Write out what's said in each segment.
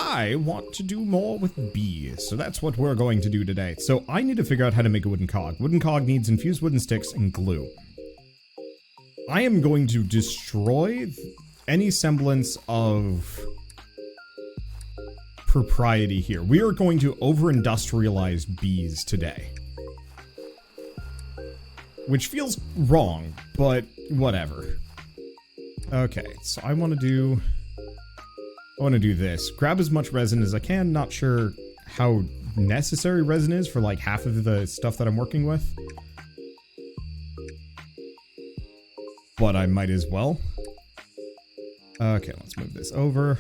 I want to do more with bees, so that's what we're going to do today. So I need to figure out how to make a wooden cog. Wooden cog needs infused wooden sticks and glue. I am going to destroy any semblance of propriety here. We are going to over-industrialize bees today. Which feels wrong, but whatever. Okay, so I want to do this. Grab as much resin as I can. Not sure how necessary resin is for like half of the stuff that I'm working with. But I might as well. Okay, let's move this over.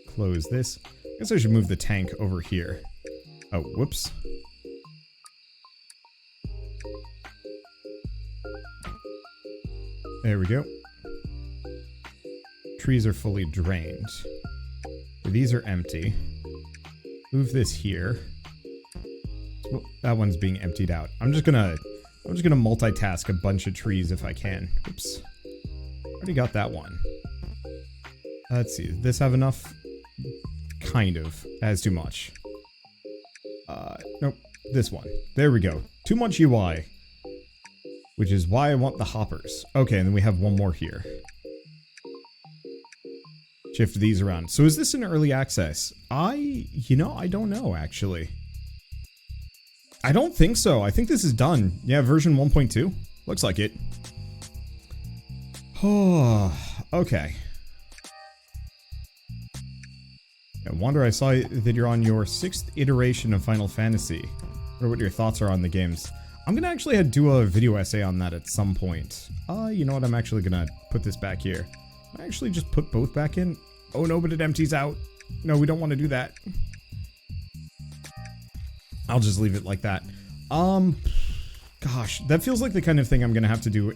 Close this. I guess I should move the tank over here. Oh, whoops. There we go. Trees are fully drained. These are empty. Move this here. Well, that one's being emptied out. I'm just gonna multitask a bunch of trees if I can. Oops. Already got that one. Let's see. Does this have enough? Kind of. Has too much. Nope. This one. There we go. Too much UI. Which is why I want the hoppers. Okay, and then we have one more here. Shift these around. So is this an early access? I don't know, actually. I don't think so. I think this is done. Yeah, version 1.2. Looks like it. Oh, okay. Yeah, Wander, I saw that you're on your 6th iteration of Final Fantasy. I wonder what your thoughts are on the games. I'm gonna actually do a video essay on that at some point. You know what? I'm actually gonna put this back here. I actually just put both back in. Oh no, but it empties out. No, we don't want to do that. I'll just leave it like that. Gosh, that feels like the kind of thing I'm gonna have to do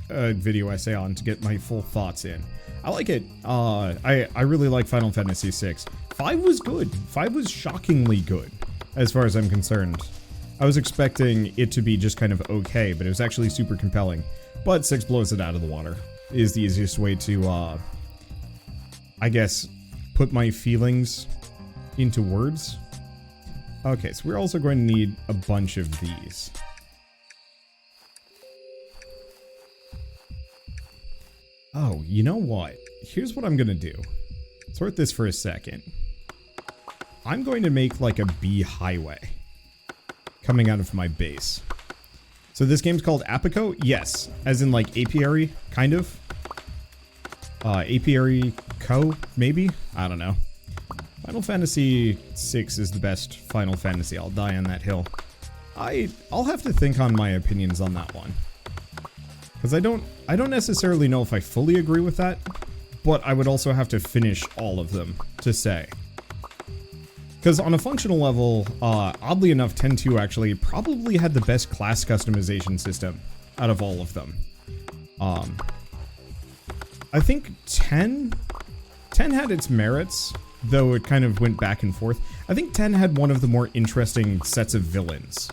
a video essay on to get my full thoughts in. I like it. I really like Final Fantasy VI. 5 was good. 5 was shockingly good, as far as I'm concerned. I was expecting it to be just kind of okay, but it was actually super compelling. But 6 blows it out of the water. Is the easiest way to, I guess, put my feelings into words. Okay, so we're also going to need a bunch of these. Oh, you know what? Here's what I'm going to do. Sort this for a second. I'm going to make like a bee highway coming out of my base. So this game's called Apico? Yes. As in like apiary, kind of. Apiary Co, maybe? I don't know. Final Fantasy VI is the best Final Fantasy. I'll die on that hill. I'll have to think on my opinions on that one. Because I don't necessarily know if I fully agree with that, but I would also have to finish all of them to say. Because on a functional level, oddly enough, 10.2 actually probably had the best class customization system out of all of them. I think 10 had its merits, though it kind of went back and forth. I think 10 had one of the more interesting sets of villains.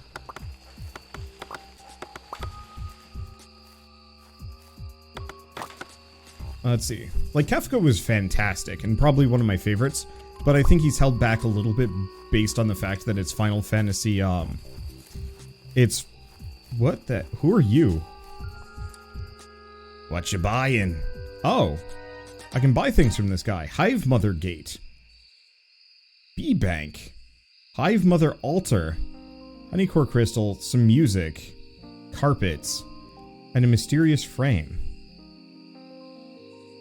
Let's see. Like, Kefka was fantastic and probably one of my favorites, but I think he's held back a little bit based on the fact that it's Final Fantasy, it's... What the... Who are you? What you buying? Oh. I can buy things from this guy. Hive Mother Gate. Bee Bank. Hive Mother Altar. Honeycore Crystal. Some music. Carpets. And a mysterious frame.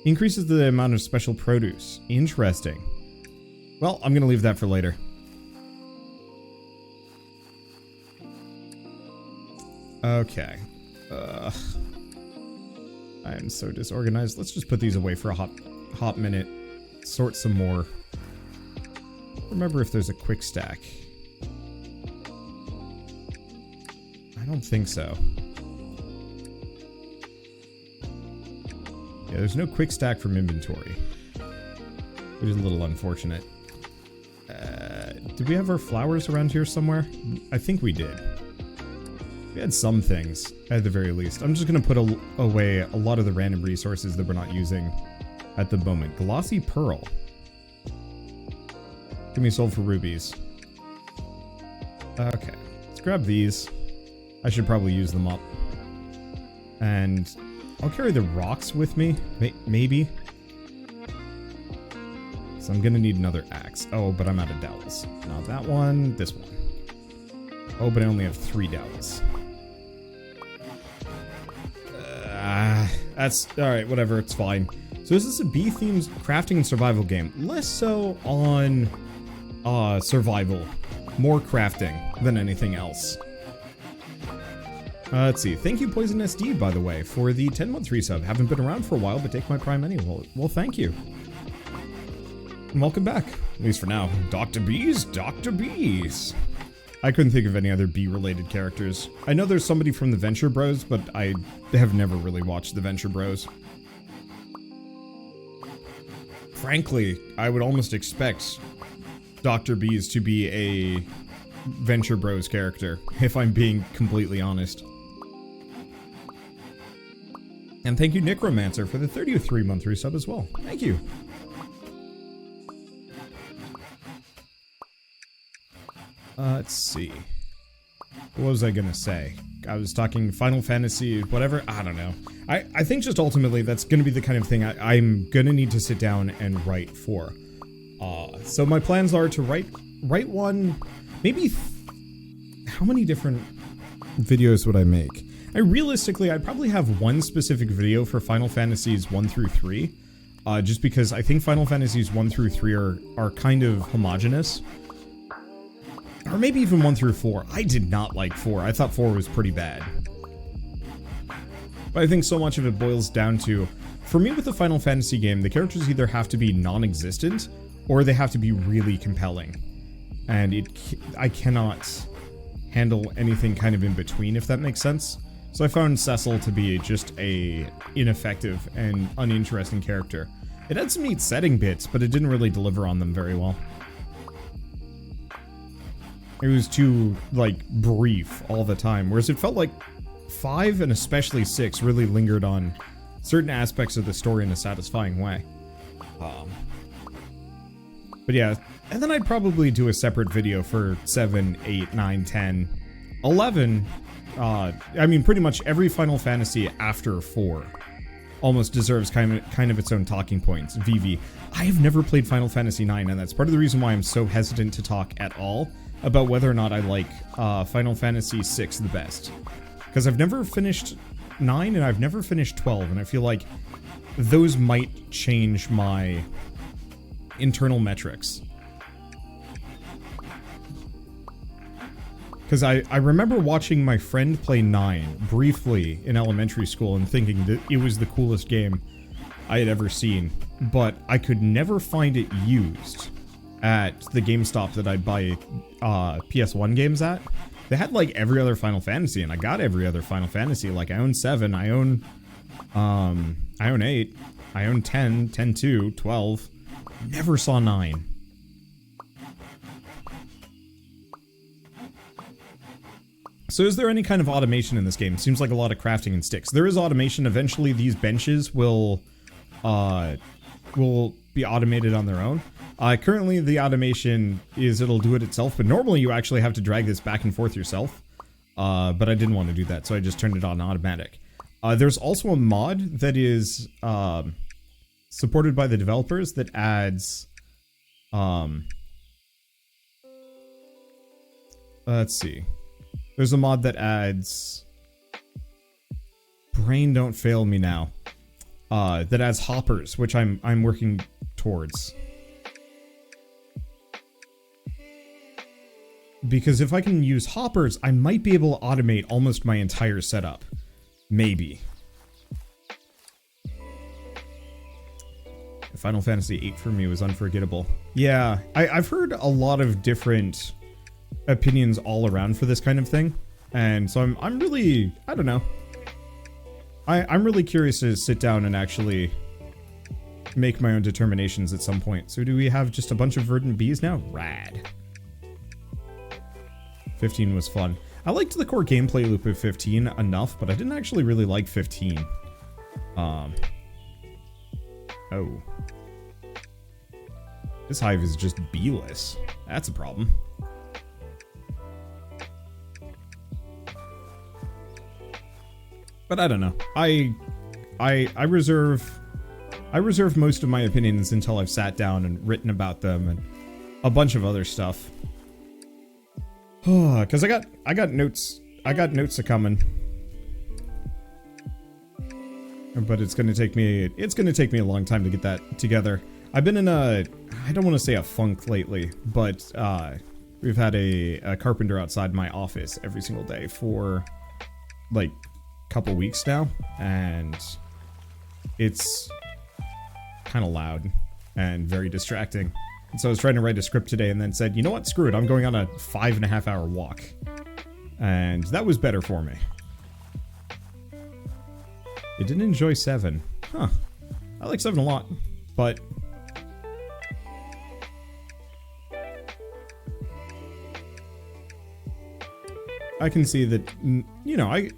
Increases the amount of special produce. Interesting. Well, I'm gonna leave that for later. Okay. I am so disorganized. Let's just put these away for a hot minute. Sort some more. Remember if there's a quick stack. I don't think so. Yeah, there's no quick stack from inventory. Which is a little unfortunate. Did we have our flowers around here somewhere? I think we did. We had some things, at the very least. I'm just going to put away a lot of the random resources that we're not using at the moment. Glossy Pearl. Give me sold for rubies. Okay, let's grab these. I should probably use them up. And I'll carry the rocks with me, maybe. So I'm gonna need another axe. Oh, but I'm out of dowels. Not that one, this one. Oh, but I only have 3 dowels. That's alright, whatever, it's fine. So this is a bee-themed crafting and survival game. Less so on survival. More crafting than anything else. Let's see. Thank you, Poison SD, by the way, for the 10-month resub. Haven't been around for a while, but take my prime anyway. Well, thank you. And welcome back. At least for now. Dr. Bees, Dr. Bees. I couldn't think of any other bee-related characters. I know there's somebody from the Venture Bros, but I have never really watched the Venture Bros. Frankly, I would almost expect Dr. Bees to be a Venture Bros character, if I'm being completely honest. And thank you, Necromancer, for the 33-month resub as well. Thank you. Let's see. What was I gonna say? I was talking Final Fantasy, whatever. I don't know. I think just ultimately that's gonna be the kind of thing I'm gonna need to sit down and write for. So my plans are to write one, maybe. How many different videos would I make? Realistically, I'd probably have one specific video for Final Fantasies 1 through 3, just because I think Final Fantasies 1 through 3 are kind of homogenous. Or maybe even 1 through 4. I did not like 4. I thought 4 was pretty bad. But I think so much of it boils down to, for me with a Final Fantasy game, the characters either have to be non-existent, or they have to be really compelling. And I cannot handle anything kind of in between, if that makes sense. So I found Cecil to be just a ineffective and uninteresting character. It had some neat setting bits, but it didn't really deliver on them very well. It was too, like, brief all the time, whereas it felt like 5 and especially 6 really lingered on certain aspects of the story in a satisfying way. But yeah, and then I'd probably do a separate video for 7, 8, 9, 10, 11. I mean, pretty much every Final Fantasy after 4 almost deserves kind of its own talking points. VV. I have never played Final Fantasy 9, and that's part of the reason why I'm so hesitant to talk at all about whether or not I like Final Fantasy 6 the best. Because I've never finished 9 and I've never finished 12, and I feel like those might change my internal metrics. Because I remember watching my friend play 9 briefly in elementary school and thinking that it was the coolest game I had ever seen, but I could never find it used at the GameStop that I'd buy PS1 games at. They had like every other Final Fantasy, and I got every other Final Fantasy. Like I own 7, I own 8, I own 10, 10-2, 12. Never saw 9. So is there any kind of automation in this game? Seems like a lot of crafting and sticks. There is automation. Eventually these benches will be automated on their own. Currently the automation is it'll do it itself, but normally you actually have to drag this back and forth yourself. But I didn't want to do that, so I just turned it on automatic. There's also a mod that is supported by the developers that adds let's see. There's a mod that adds brain don't fail me now. That adds hoppers, which I'm working towards. Because if I can use hoppers, I might be able to automate almost my entire setup. Maybe. Final Fantasy VIII for me was unforgettable. Yeah, I've heard a lot of different opinions all around for this kind of thing. And so I'm really, I don't know. I'm really curious to sit down and actually make my own determinations at some point. So do we have just a bunch of verdant bees now? Rad. 15 was fun. I liked the core gameplay loop of 15 enough, but I didn't actually really like 15. Oh. This hive is just beeless. That's a problem. But I don't know. I reserve most of my opinions until I've sat down and written about them and a bunch of other stuff. Because I got notes a coming. But it's gonna take me a long time to get that together. I've been in I don't want to say a funk lately, but we've had a carpenter outside my office every single day for like a couple weeks now, and it's kind of loud and very distracting. And so I was trying to write a script today and then said, you know what, screw it, I'm going on a 5.5 hour walk. And that was better for me. I didn't enjoy 7. Huh. I like 7 a lot, but I can see that, you know, I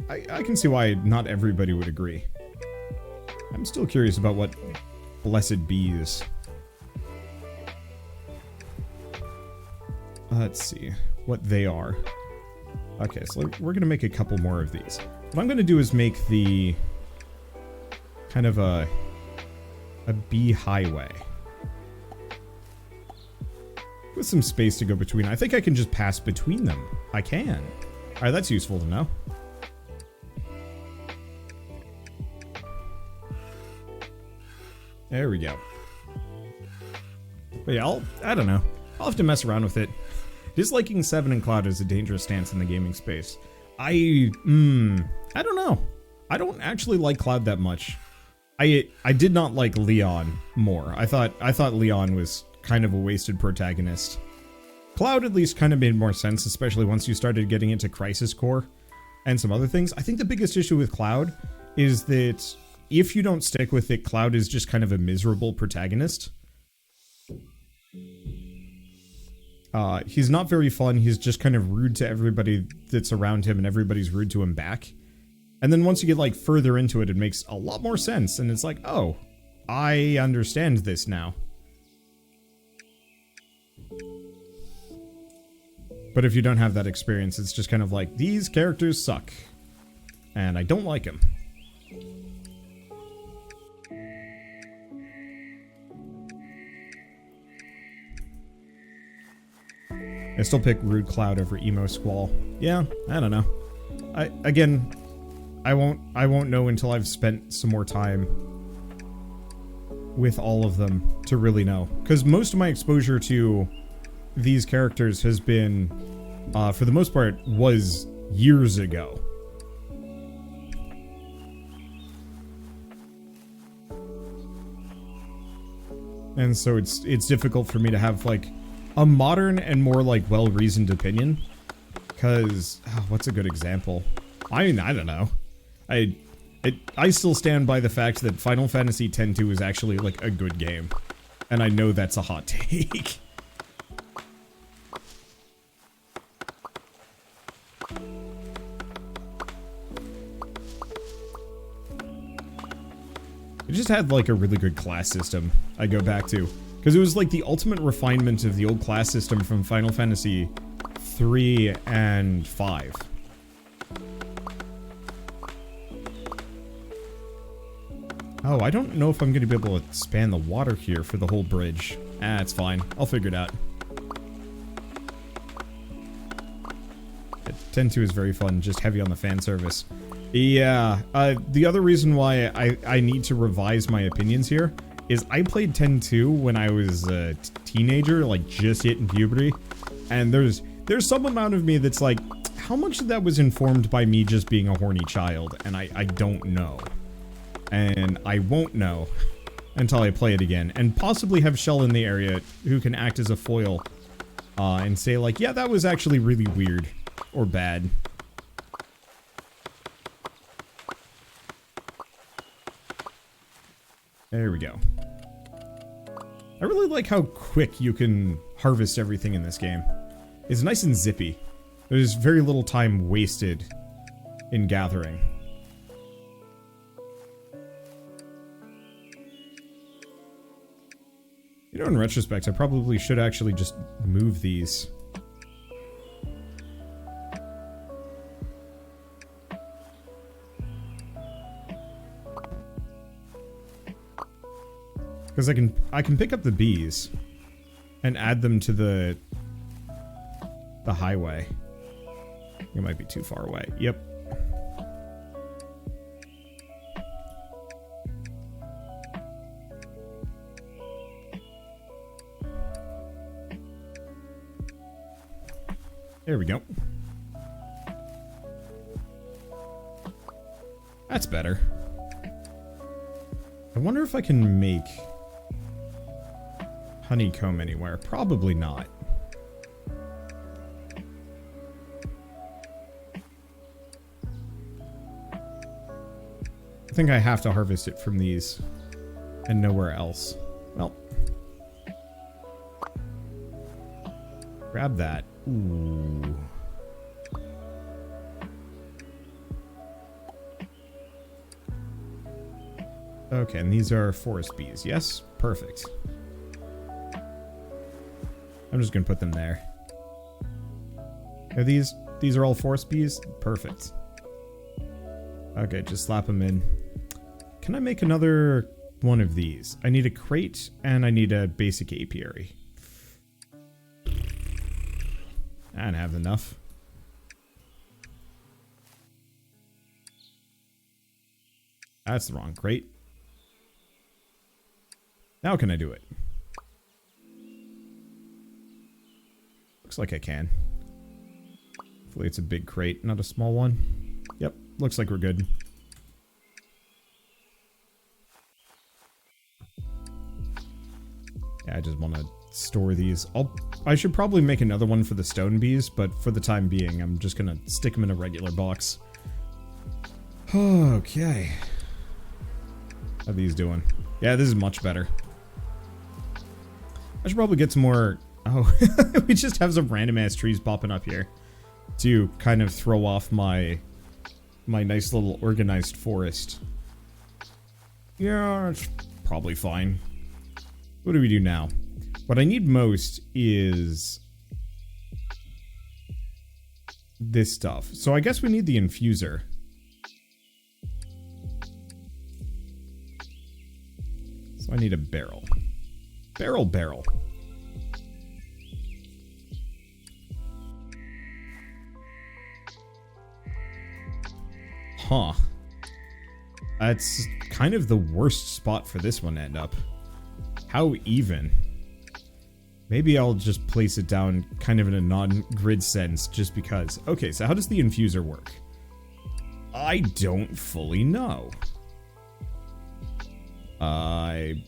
can see why not everybody would agree. I'm still curious about what blessed bees. Let's see what they are. Okay, so we're gonna make a couple more of these. What I'm gonna do is make the kind of a bee highway with some space to go between. I think I can just pass between them. I can. All right, that's useful to know. There we go. But yeah, I don't know. I'll have to mess around with it. Disliking 7 and Cloud is a dangerous stance in the gaming space. I don't know. I don't actually like Cloud that much. I did not like Leon more. I thought Leon was kind of a wasted protagonist. Cloud at least kind of made more sense, especially once you started getting into Crisis Core and some other things. I think the biggest issue with Cloud is that if you don't stick with it, Cloud is just kind of a miserable protagonist. He's not very fun. He's just kind of rude to everybody that's around him, and everybody's rude to him back. And then once you get like further into it, it makes a lot more sense. And it's like, oh, I understand this now. But if you don't have that experience, it's just kind of like, these characters suck. And I don't like them. I still pick Rude Cloud over Emo Squall. Yeah, I don't know. I won't know until I've spent some more time with all of them to really know. Because most of my exposure to these characters has been, for the most part, was years ago. And so it's difficult for me to have like a modern and more like well-reasoned opinion. Because what's a good example? I mean, I don't know. I still stand by the fact that Final Fantasy X-2 is actually like a good game, and I know that's a hot take. It just had like a really good class system I go back to. Because it was like the ultimate refinement of the old class system from Final Fantasy 3 and 5. Oh, I don't know if I'm going to be able to span the water here for the whole bridge. Ah, it's fine. I'll figure it out. 10-2 is very fun, just heavy on the fan service. Yeah, the other reason why I need to revise my opinions here is I played 10-2 when I was a teenager, like just hitting puberty, and there's some amount of me that's like, how much of that was informed by me just being a horny child, and I don't know. And I won't know until I play it again, and possibly have Shell in the area who can act as a foil, and say like, yeah, that was actually really weird, or bad. There we go. I really like how quick you can harvest everything in this game. It's nice and zippy. There's very little time wasted in gathering. You know, in retrospect, I probably should actually just move these. Because I can pick up the bees and add them to the highway. It might be too far away. Yep. There we go. That's better. I wonder if I can make honeycomb anywhere. Probably not. I think I have to harvest it from these and nowhere else. Well. Grab that. Ooh. Okay, and these are forest bees. Yes? Perfect. I'm just gonna put them there. Are these are all forest bees? Perfect. Okay, just slap them in. Can I make another one of these? I need a crate and I need a basic apiary. I don't have enough. That's the wrong crate. Now can I do it? Looks like I can. Hopefully it's a big crate, not a small one. Yep, looks like we're good. Yeah, I just want to store these. I should probably make another one for the stone bees, but for the time being, I'm just gonna stick them in a regular box. Okay. How are these doing? Yeah, this is much better. I should probably get some more... Oh, we just have some random ass trees popping up here to kind of throw off my nice little organized forest. Yeah, it's probably fine. What do we do now? What I need most is this stuff. So I guess we need the infuser. So I need a barrel. Barrel. Huh. That's kind of the worst spot for this one to end up. How even? Maybe I'll just place it down kind of in a non-grid sense just because. Okay, so how does the infuser work? I don't fully know. I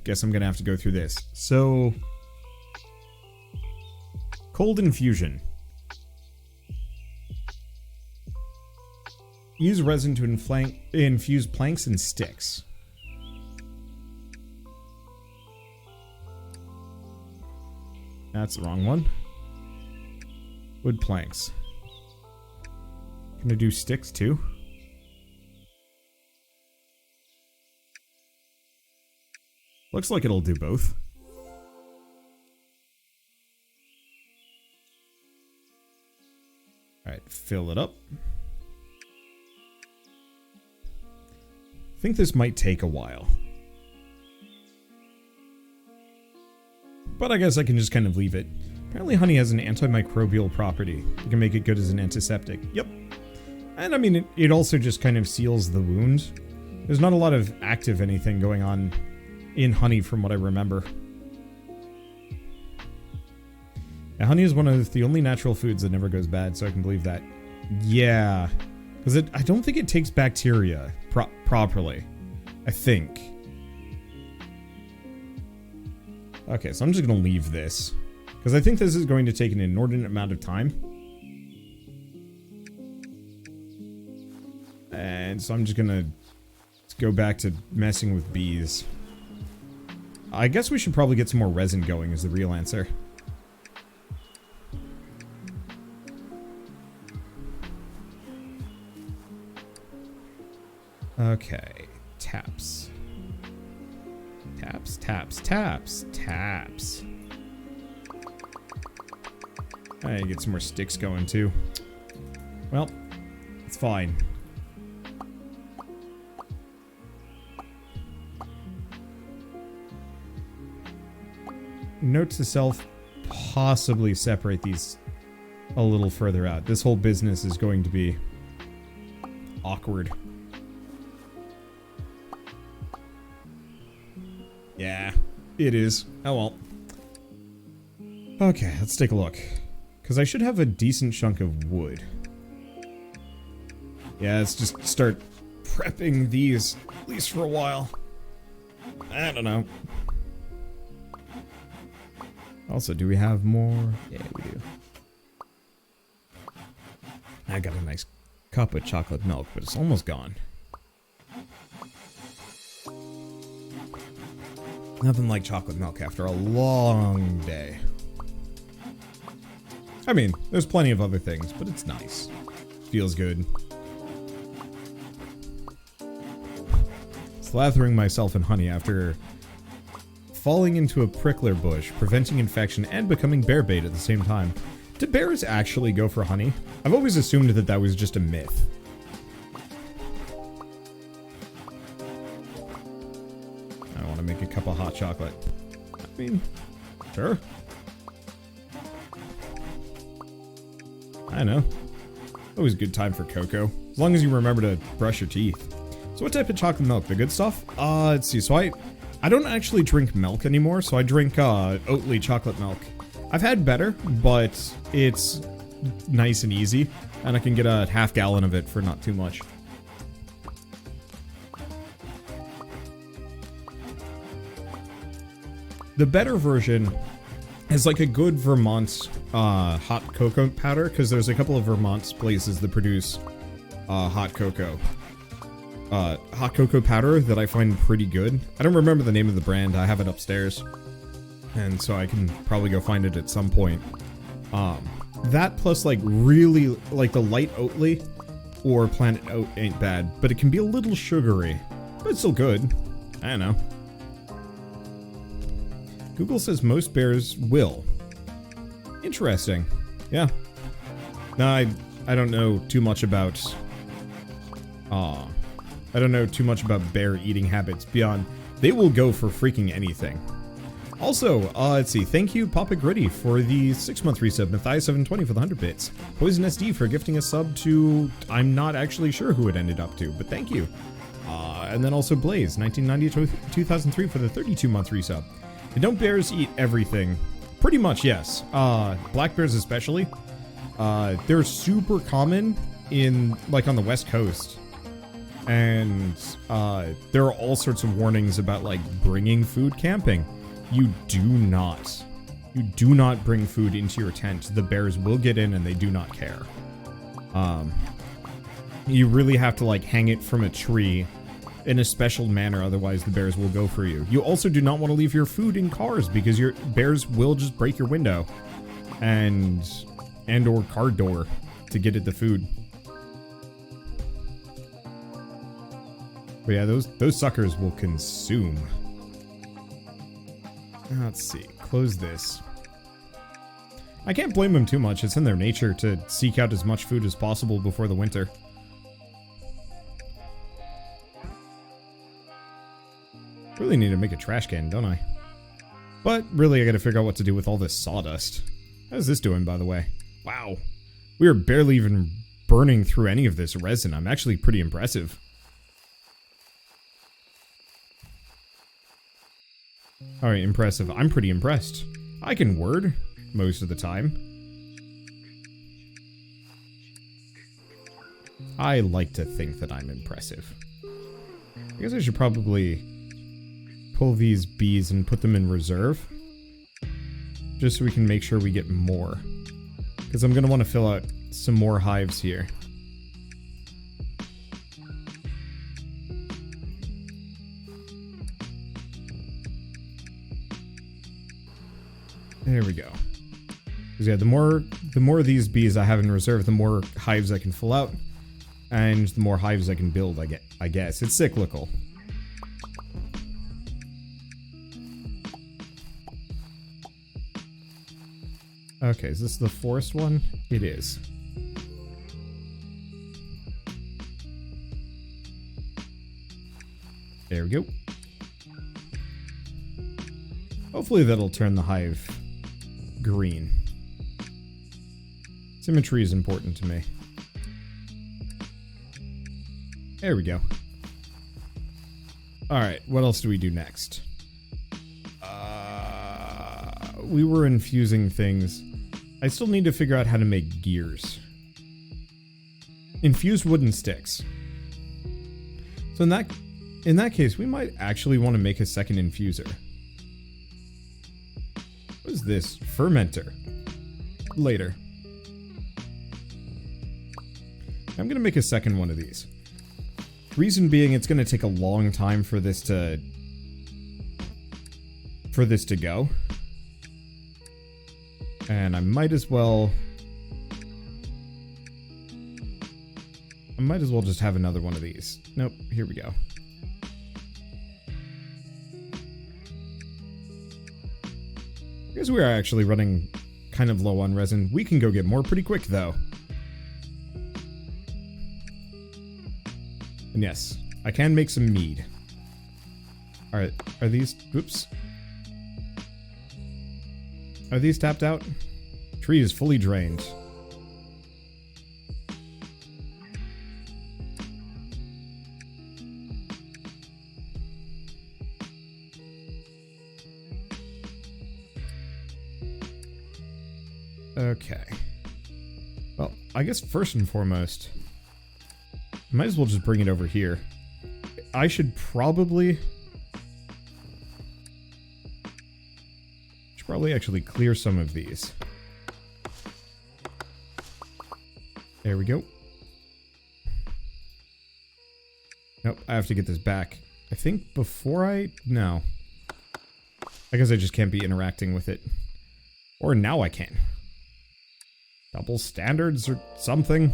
guess I'm gonna have to go through this. So, cold infusion. Use resin to infuse planks and sticks. That's the wrong one. Wood planks. Can I do sticks too? Looks like it'll do both. Alright, fill it up. I think this might take a while. But I guess I can just kind of leave it. Apparently honey has an antimicrobial property. You can make it good as an antiseptic. Yep. And I mean, it also just kind of seals the wound. There's not a lot of active anything going on in honey from what I remember. Now, honey is one of the only natural foods that never goes bad, so I can believe that. Yeah. Because I don't think it takes bacteria properly. I think. Okay, so I'm just going to leave this. Because I think this is going to take an inordinate amount of time. And so I'm just going to go back to messing with bees. I guess we should probably get some more resin going is the real answer. Okay, taps. Taps, taps, taps, taps. I get some more sticks going too. Well, it's fine. Note to self, possibly separate these a little further out. This whole business is going to be awkward. Yeah, it is. Oh well. Okay, let's take a look. Because I should have a decent chunk of wood. Yeah, let's just start prepping these, at least for a while. I don't know. Also, do we have more? Yeah, we do. I got a nice cup of chocolate milk, but it's almost gone. Nothing like chocolate milk after a long day. I mean, there's plenty of other things, but it's nice. Feels good. Slathering myself in honey after falling into a prickler bush, preventing infection, and becoming bear bait at the same time. Do bears actually go for honey? I've always assumed that that was just a myth. I want to make a cup of hot chocolate. I mean, sure. I know. Always a good time for cocoa. As long as you remember to brush your teeth. So what type of chocolate milk? The good stuff? Let's see. So I don't actually drink milk anymore, so I drink Oatly chocolate milk. I've had better, but it's nice and easy, and I can get a half gallon of it for not too much. The better version is like a good Vermont hot cocoa powder, because there's a couple of Vermont places that produce hot cocoa powder that I find pretty good. I don't remember the name of the brand. I have it upstairs, and so I can probably go find it at some point. That plus like really like the light Oatly or Planet Oat ain't bad, but it can be a little sugary, but it's still good. I don't know. Google says most bears will. Interesting. Yeah. No, I don't know too much about bear eating habits beyond they will go for freaking anything. Also, let's see. Thank you, Papa Gritty, for the 6-month resub. Matthias720 for the 100 bits. Poison SD for gifting a sub to... I'm not actually sure who it ended up to, but thank you. And then also Blaze, 1990 to 2003 for the 32-month resub. And don't bears eat everything? Pretty much, yes. Black bears especially. They're super common in, like, on the West Coast. And there are all sorts of warnings about, like, bringing food camping. You do not bring food into your tent. The bears will get in and they do not care. You really have to like hang it from a tree in a special manner, otherwise the bears will go for you. You also do not want to leave your food in cars because your bears will just break your window and or car door to get at the food. But yeah, those suckers will consume. Let's see. Close this. I can't blame them too much. It's in their nature to seek out as much food as possible before the winter. Really need to make a trash can, don't I? But really, I gotta figure out what to do with all this sawdust. How's this doing, by the way? Wow. We are barely even burning through any of this resin. I'm actually pretty impressive. Alright, impressive. I'm pretty impressed. I can word most of the time. I like to think that I'm impressive. I guess I should probably pull these bees and put them in reserve. Just so we can make sure we get more. Because I'm going to want to fill out some more hives here. There we go. Because yeah, the more of these bees I have in reserve, the more hives I can fill out, and the more hives I can build. I guess it's cyclical. Okay, is this the forest one? It is. There we go. Hopefully that'll turn the hive green. Symmetry is important to me. There we go. Alright, what else do we do next? We were infusing things. I still need to figure out how to make gears. Infused wooden sticks. So in that case, we might actually want to make a second infuser. What is this? Fermenter. Later. I'm gonna make a second one of these. Reason being, it's gonna take a long time for this to go. And I might as well just have another one of these. Nope, here we go. Because we are actually running kind of low on resin. We can go get more pretty quick, though. And yes, I can make some mead. Alright, are these... Oops. Are these tapped out? Tree is fully drained. Okay. Well, I guess first and foremost, I might as well just bring it over here. I should probably actually clear some of these. There we go. Nope, I have to get this back. I think before no. I guess I just can't be interacting with it. Or now I can. Double standards or something.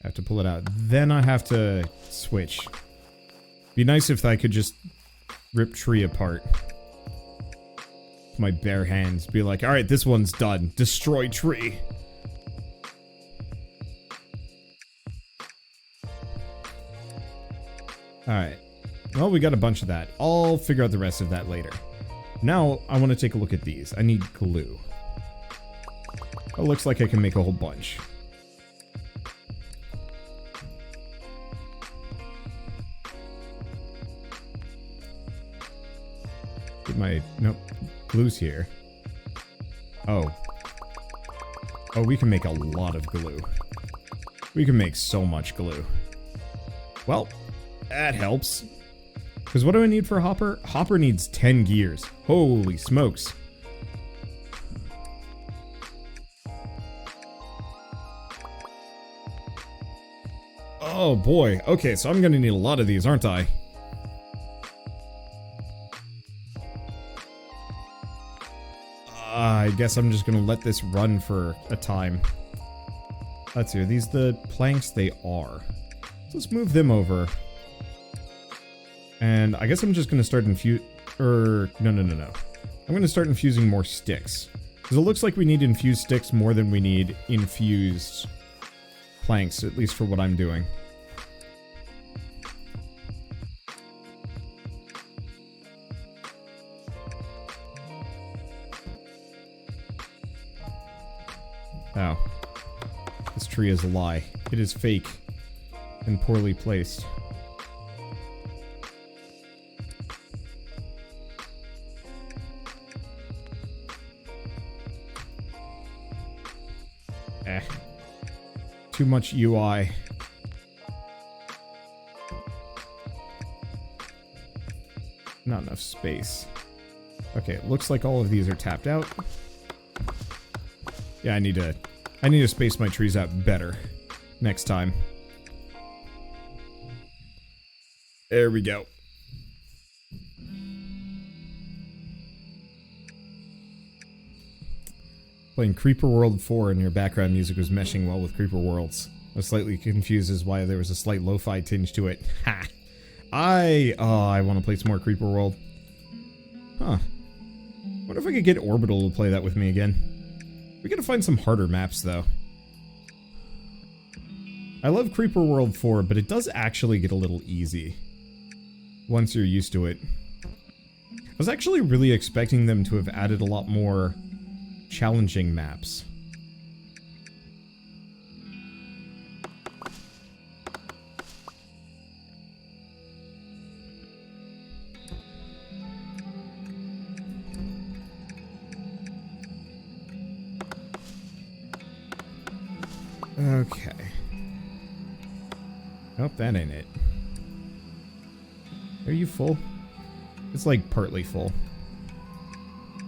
I have to pull it out. Then I have to switch. Be nice if I could just rip tree apart. With my bare hands. Be like, alright, this one's done. Destroy tree. Alright. Well, we got a bunch of that. I'll figure out the rest of that later. Now, I want to take a look at these. I need glue. It looks like I can make a whole bunch. Get my... Nope. Glue's here. Oh. Oh, we can make a lot of glue. We can make so much glue. Well, that helps. Because what do I need for Hopper? Hopper needs 10 gears. Holy smokes. Oh boy. Okay, so I'm gonna need a lot of these, aren't I? I guess I'm just gonna let this run for a time. Let's see, are these the planks? They are. So let's move them over. And I guess I'm just gonna start no. I'm gonna start infusing more sticks. Because it looks like we need infused sticks more than we need infused planks, at least for what I'm doing. Oh. This tree is a lie. It is fake and poorly placed. Too much UI. Not enough space. Okay, it looks like all of these are tapped out. Yeah, I need to space my trees out better next time. There we go. Playing Creeper World 4 and your background music was meshing well with Creeper Worlds. I was slightly confused as why there was a slight lo-fi tinge to it. Ha! I want to play some more Creeper World. Huh. Wonder if I could get Orbital to play that with me again. We gotta find some harder maps, though. I love Creeper World 4, but it does actually get a little easy once you're used to it. I was actually really expecting them to have added a lot more challenging maps. Okay. Nope, that ain't it. Are you full? It's like partly full.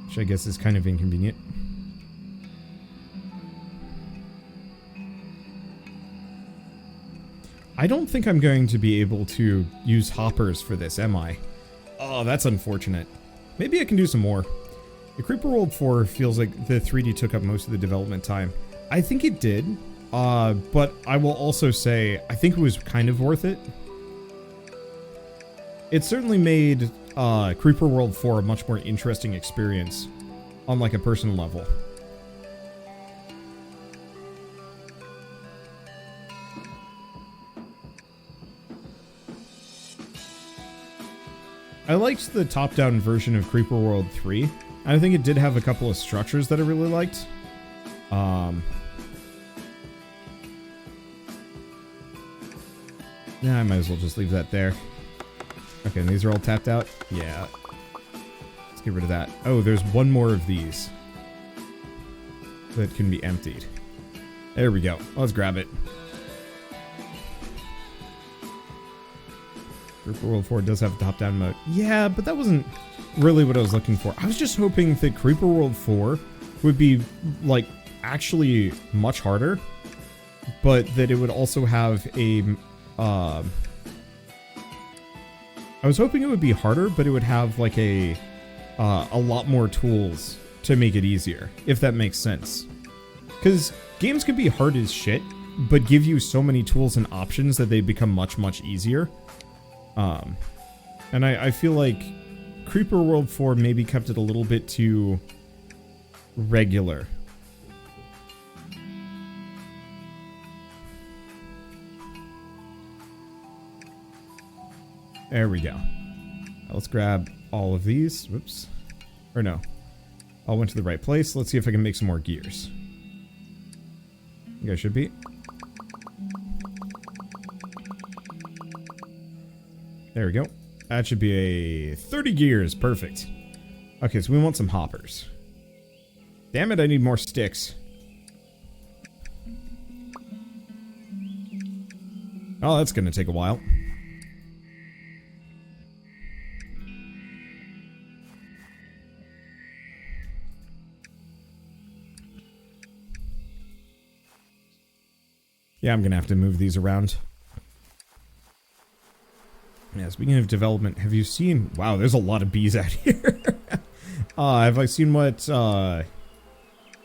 Which I guess is kind of inconvenient. I don't think I'm going to be able to use hoppers for this, am I? Oh, that's unfortunate. Maybe I can do some more. The Creeper World 4 feels like the 3D took up most of the development time. I think it did. But I will also say, I think it was kind of worth it. It certainly made, Creeper World 4 a much more interesting experience on, like, a personal level. I liked the top-down version of Creeper World 3. I think it did have a couple of structures that I really liked. Yeah, I might as well just leave that there. Okay, and these are all tapped out? Yeah. Let's get rid of that. Oh, there's one more of these that can be emptied. There we go. Let's grab it. Creeper World 4 does have a top-down mode. Yeah, but that wasn't really what I was looking for. I was just hoping that Creeper World 4 would be, like, actually much harder, but that it would also have a... I was hoping it would be harder, but it would have like a lot more tools to make it easier, if that makes sense. Because games can be hard as shit, but give you so many tools and options that they become much, much easier. And I feel like Creeper World 4 maybe kept it a little bit too regular. There we go. Let's grab all of these. Whoops. Or no. All went to the right place. Let's see if I can make some more gears. I think I should be. There we go. That should be a 30 gears. Perfect. Okay, so we want some hoppers. Damn it, I need more sticks. Oh, that's gonna take a while. Yeah, I'm gonna have to move these around. Yeah, speaking of development, have you seen... Wow, there's a lot of bees out here. Have I seen what the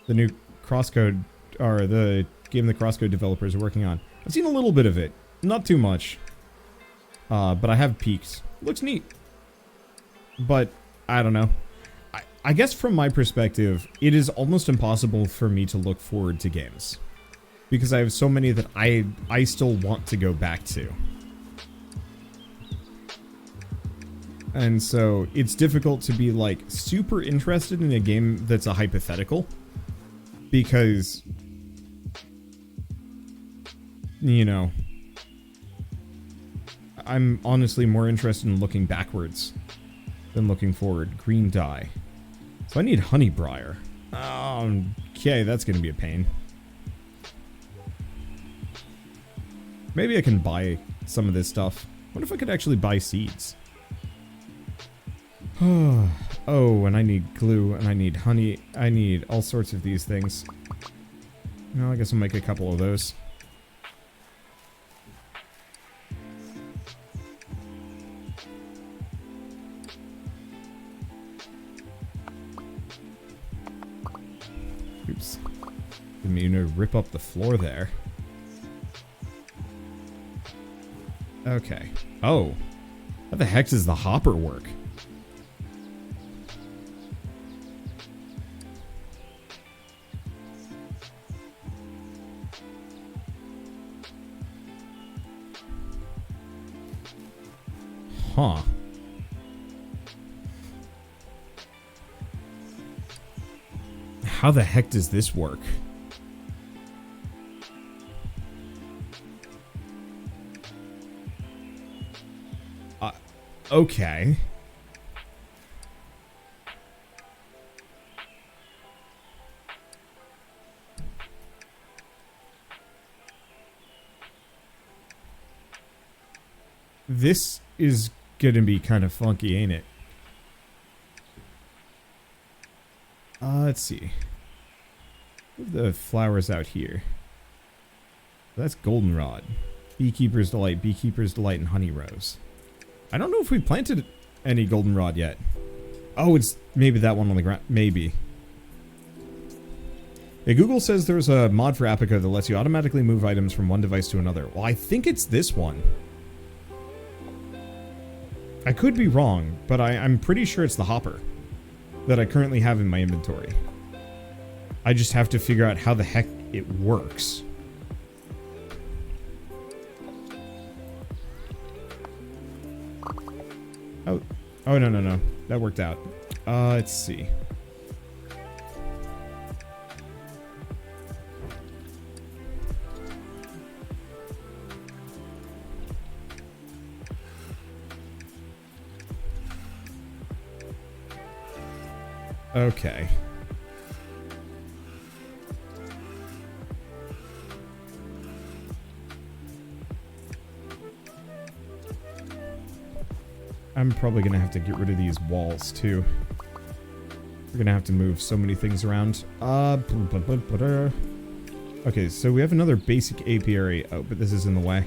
new Crosscode, or the game the Crosscode developers are working on? I've seen a little bit of it. Not too much. But I have peeked. Looks neat. But, I don't know. I guess from my perspective, it is almost impossible for me to look forward to games. Because I have so many that I still want to go back to. And so, it's difficult to be, like, super interested in a game that's a hypothetical. Because, you know, I'm honestly more interested in looking backwards than looking forward. Green dye. So I need honeybriar. Okay, that's gonna be a pain. Maybe I can buy some of this stuff. What if I could actually buy seeds? Oh, and I need glue, and I need honey. I need all sorts of these things. Well, I guess I'll make a couple of those. Oops. Didn't mean to rip up the floor there. Okay. Oh. How the heck does the hopper work? Huh. How the heck does this work? Okay. This is gonna be kind of funky, ain't it? Let's see. Move the flowers out here. That's goldenrod. Beekeeper's delight, beekeeper's delight, and honey rose. I don't know if we planted any goldenrod yet. Oh, it's maybe that one on the ground. Maybe. Yeah, Google says there's a mod for Apico that lets you automatically move items from one device to another. Well, I think it's this one. I could be wrong, but I'm pretty sure it's the hopper that I currently have in my inventory. I just have to figure out how the heck it works. Oh, no. That worked out. Let's see. Okay. I'm probably gonna have to get rid of these walls too. We're gonna have to move so many things around. Okay, so we have another basic apiary. Oh, but this is in the way.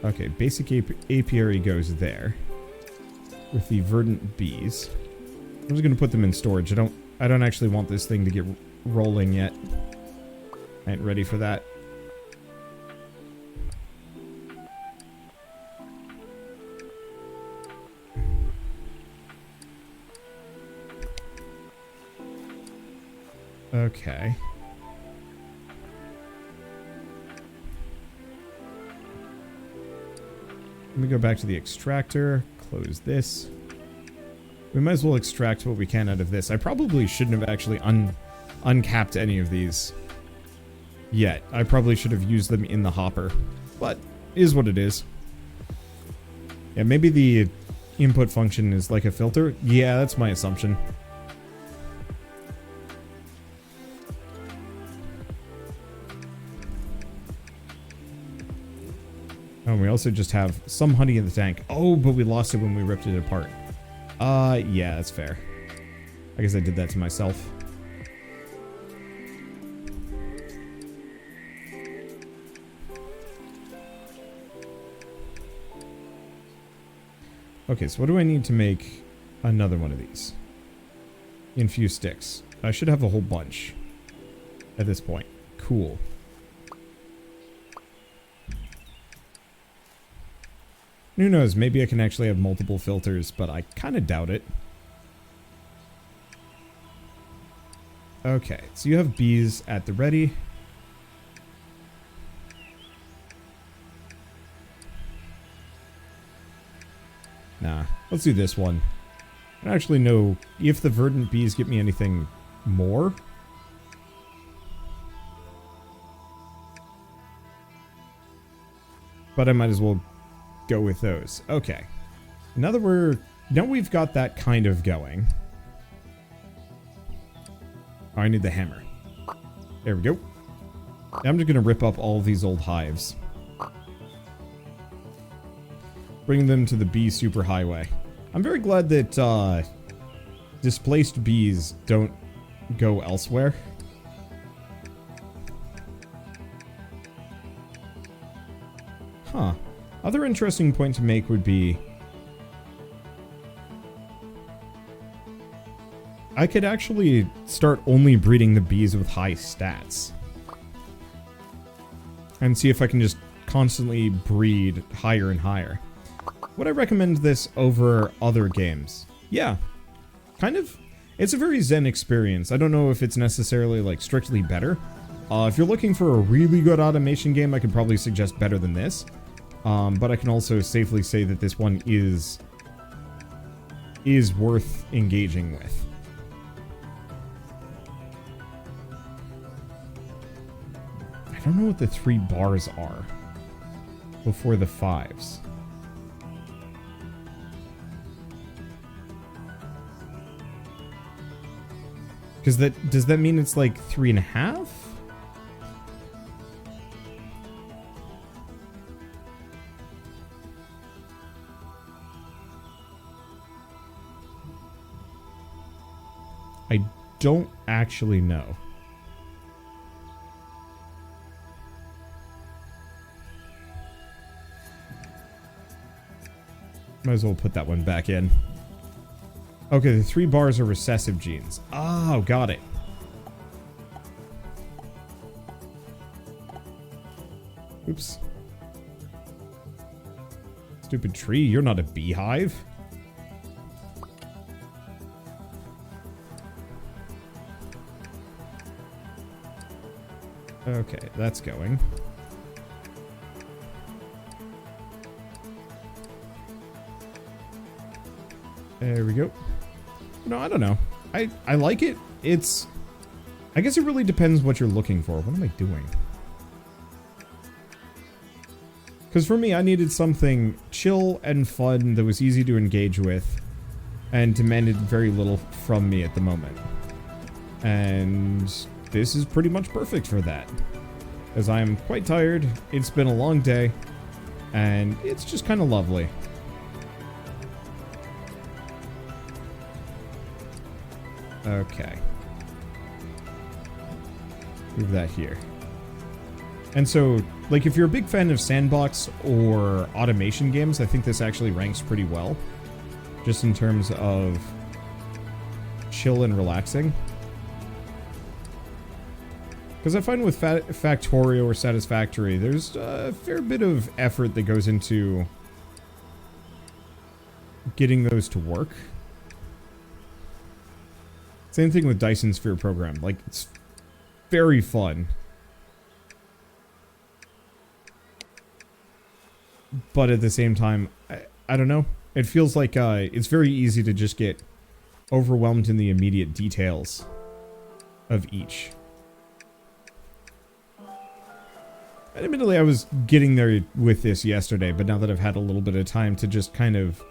Okay, basic apiary goes there with the verdant bees. I'm just gonna put them in storage. I don't actually want this thing to get rolling yet. I ain't ready for that. Okay. Let me go back to the extractor, close this. We might as well extract what we can out of this. I probably shouldn't have actually uncapped any of these yet. I probably should have used them in the hopper, but it is what it is. Yeah, maybe the input function is like a filter. Yeah, that's my assumption. Oh, and we also just have some honey in the tank. Oh, but we lost it when we ripped it apart. Yeah, that's fair. I guess I did that to myself. Okay, so what do I need to make another one of these? Infused sticks. I should have a whole bunch at this point. Cool. Who knows, maybe I can actually have multiple filters, but I kind of doubt it. Okay, so you have bees at the ready. Nah, let's do this one. I don't actually know if the verdant bees get me anything more. But I might as well go with those. Okay. Now we've got that kind of going. Oh, I need the hammer. There we go. Now I'm just gonna rip up all of these old hives. Bring them to the bee superhighway. I'm very glad that displaced bees don't go elsewhere. Huh. Other interesting point to make would be I could actually start only breeding the bees with high stats. And see if I can just constantly breed higher and higher. Would I recommend this over other games? Yeah. Kind of. It's a very zen experience. I don't know if it's necessarily like strictly better. If you're looking for a really good automation game, I could probably suggest better than this. But I can also safely say that this one is worth engaging with. I don't know what the 3 bars are before the 5s. Because does that mean it's like 3.5? I don't actually know. Might as well put that one back in. Okay, the 3 bars are recessive genes. Oh, got it. Oops. Stupid tree, you're not a beehive. Okay, that's going. There we go. No, I don't know. I like it. It's... I guess it really depends what you're looking for. What am I doing? Because for me, I needed something chill and fun that was easy to engage with and demanded very little from me at the moment. And this is pretty much perfect for that. As I am quite tired, it's been a long day, and it's just kind of lovely. Okay. Move that here. And so, like, if you're a big fan of sandbox or automation games, I think this actually ranks pretty well. Just in terms of chill and relaxing. Because I find with Factorio or Satisfactory, there's a fair bit of effort that goes into getting those to work. Same thing with Dyson Sphere Program. Like, it's very fun. But at the same time, I don't know. It feels like it's very easy to just get overwhelmed in the immediate details of each. And admittedly, I was getting there with this yesterday, but now that I've had a little bit of time to just kind of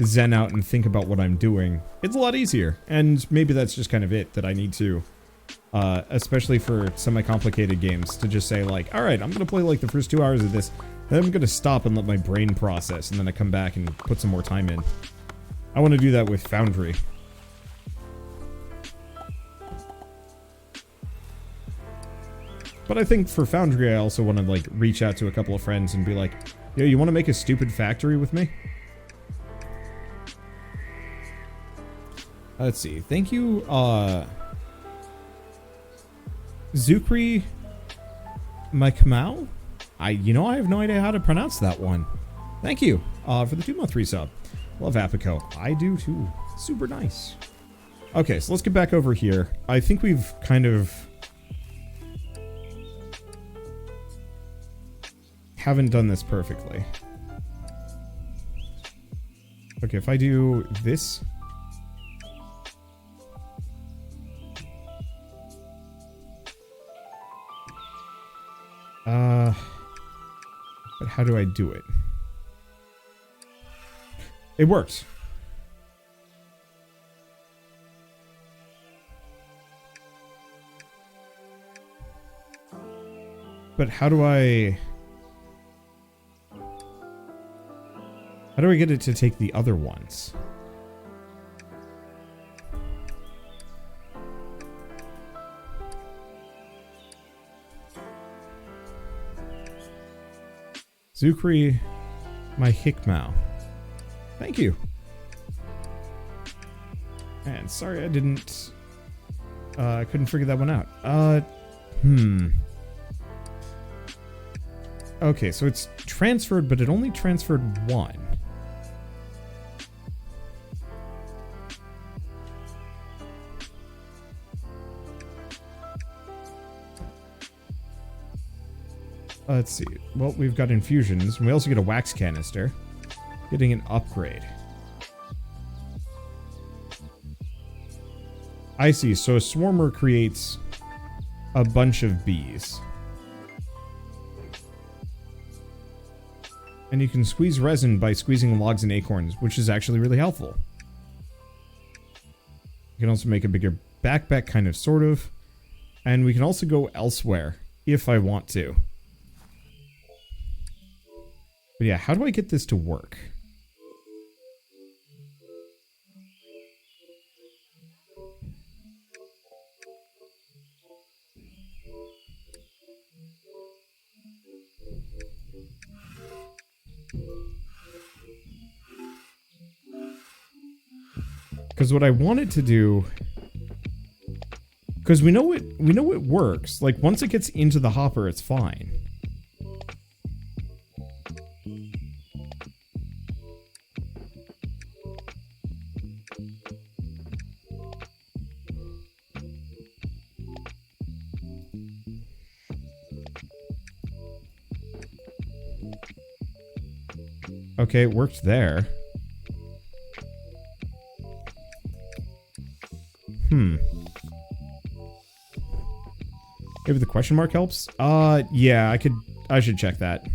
zen out and think about what I'm doing, it's a lot easier. And maybe that's just kind of it, that I need to, especially for semi-complicated games, to just say like, alright, I'm going to play like the first 2 hours of this, then I'm going to stop and let my brain process, and then I come back and put some more time in. I want to do that with Foundry. But I think for Foundry, I also want to like reach out to a couple of friends and be like, yo, you want to make a stupid factory with me? Let's see. Thank you, Zukri Maikamau? I have no idea how to pronounce that one. Thank you, for the 2-month resub. Love Apico. I do too. Super nice. Okay, so let's get back over here. I think we've kind of haven't done this perfectly. Okay, if I do this. But how do I do it? It works. But how do I get it to take the other ones? Zukri Mihikmau. Thank you. Man, sorry I didn't... I couldn't figure that one out. Okay, so it's transferred, but it only transferred one. Let's see. Well, we've got infusions. And we also get a wax canister. Getting an upgrade. I see. So a swarmer creates a bunch of bees. And you can squeeze resin by squeezing logs and acorns, which is actually really helpful. You can also make a bigger backpack, kind of, sort of. And we can also go elsewhere, if I want to. But yeah, how do I get this to work? Because what I wanted to do, because we know it works. Like once it gets into the hopper, it's fine. Okay, it worked there. Maybe the question mark helps? Yeah, I should check that.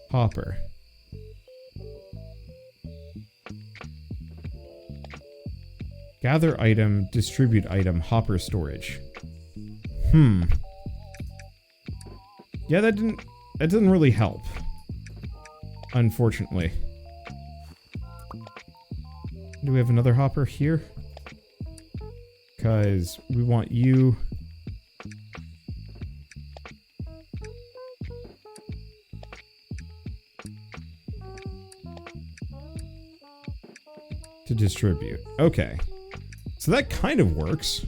Hopper. Gather item, distribute item, hopper storage. Yeah, that didn't really help. Unfortunately. Do we have another hopper here? Because we want you... to distribute. Okay. So that kind of works.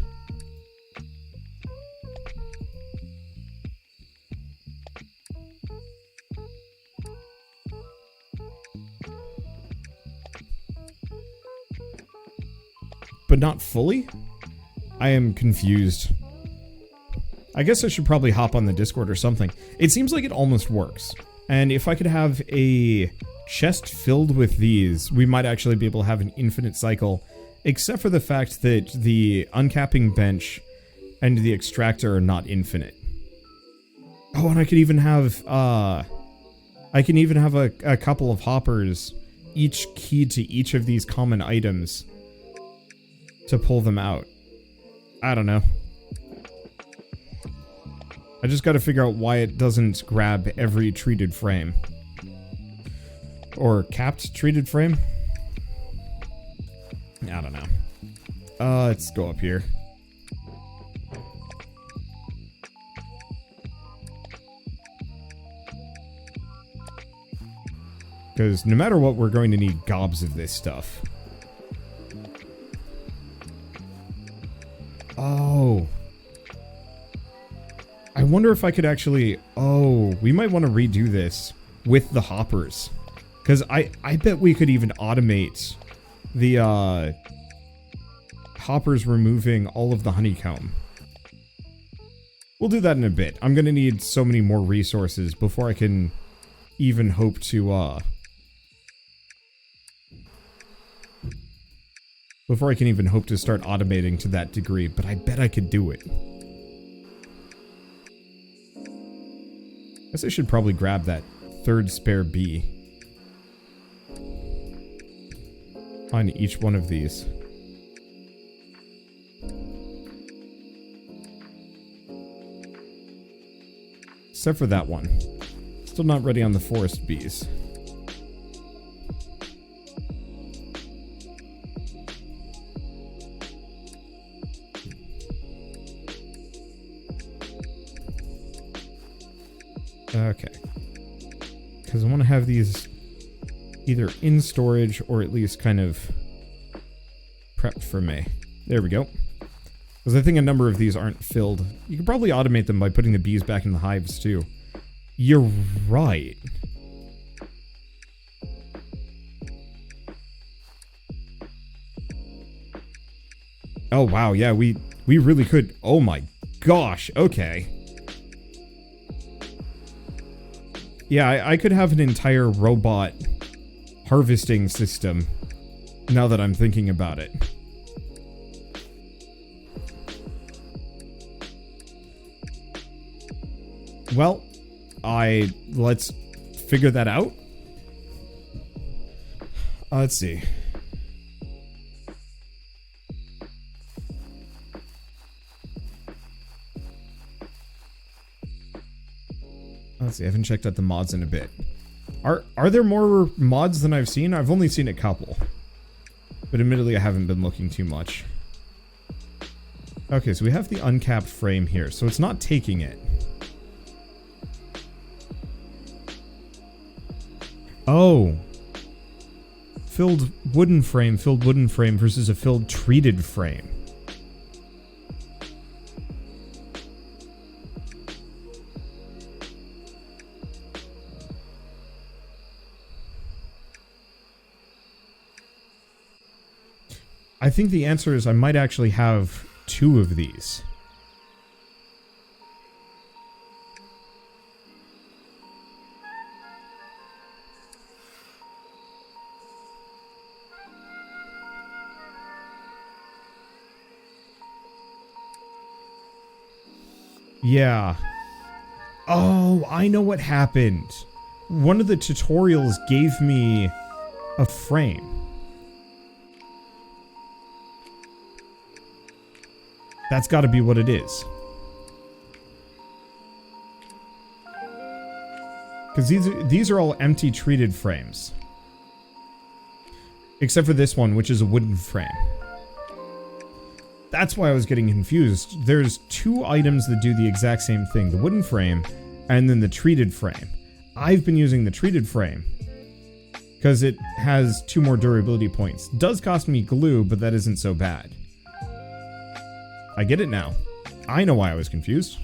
But not fully? I am confused. I guess I should probably hop on the Discord or something. It seems like it almost works. And if I could have a chest filled with these, we might actually be able to have an infinite cycle. Except for the fact that the uncapping bench and the extractor are not infinite. Oh, and I could even have, a couple of hoppers, each keyed to each of these common items to pull them out. I don't know. I just gotta figure out why it doesn't grab every treated frame. Or capped treated frame? I don't know. Let's go up here. Because no matter what, we're going to need gobs of this stuff. Oh. I wonder if I could actually... Oh, we might want to redo this with the hoppers. Because I bet we could even automate the hoppers removing all of the honeycomb. We'll do that in a bit. I'm going to need so many more resources before I can even hope to... before I can even hope to start automating to that degree, but I bet I could do it. Guess I should probably grab that third spare bee on each one of these. Except for that one. Still not ready on the forest bees. Okay. Because I want to have these either in storage or at least kind of prepped for me. There we go. Because I think a number of these aren't filled. You could probably automate them by putting the bees back in the hives too. You're right. Oh wow, yeah, we We really could. Oh my gosh. Okay. Yeah, I could have an entire robot harvesting system now that I'm thinking about it. Well, let's figure that out. Let's see. Let's see, I haven't checked out the mods in a bit. Are there more mods than I've seen? I've only seen a couple. But admittedly, I haven't been looking too much. Okay, so we have the uncapped frame here, so it's not taking it. Oh. Filled wooden frame versus a filled treated frame. I think the answer is I might actually have 2 of these. Yeah. Oh, I know what happened. One of the tutorials gave me a frame. That's got to be what it is. Because these are all empty treated frames. Except for this one, which is a wooden frame. That's why I was getting confused. There's 2 items that do the exact same thing. The wooden frame, and then the treated frame. I've been using the treated frame. Because it has 2 more durability points. Does cost me glue, but that isn't so bad. I get it now. I know why I was confused.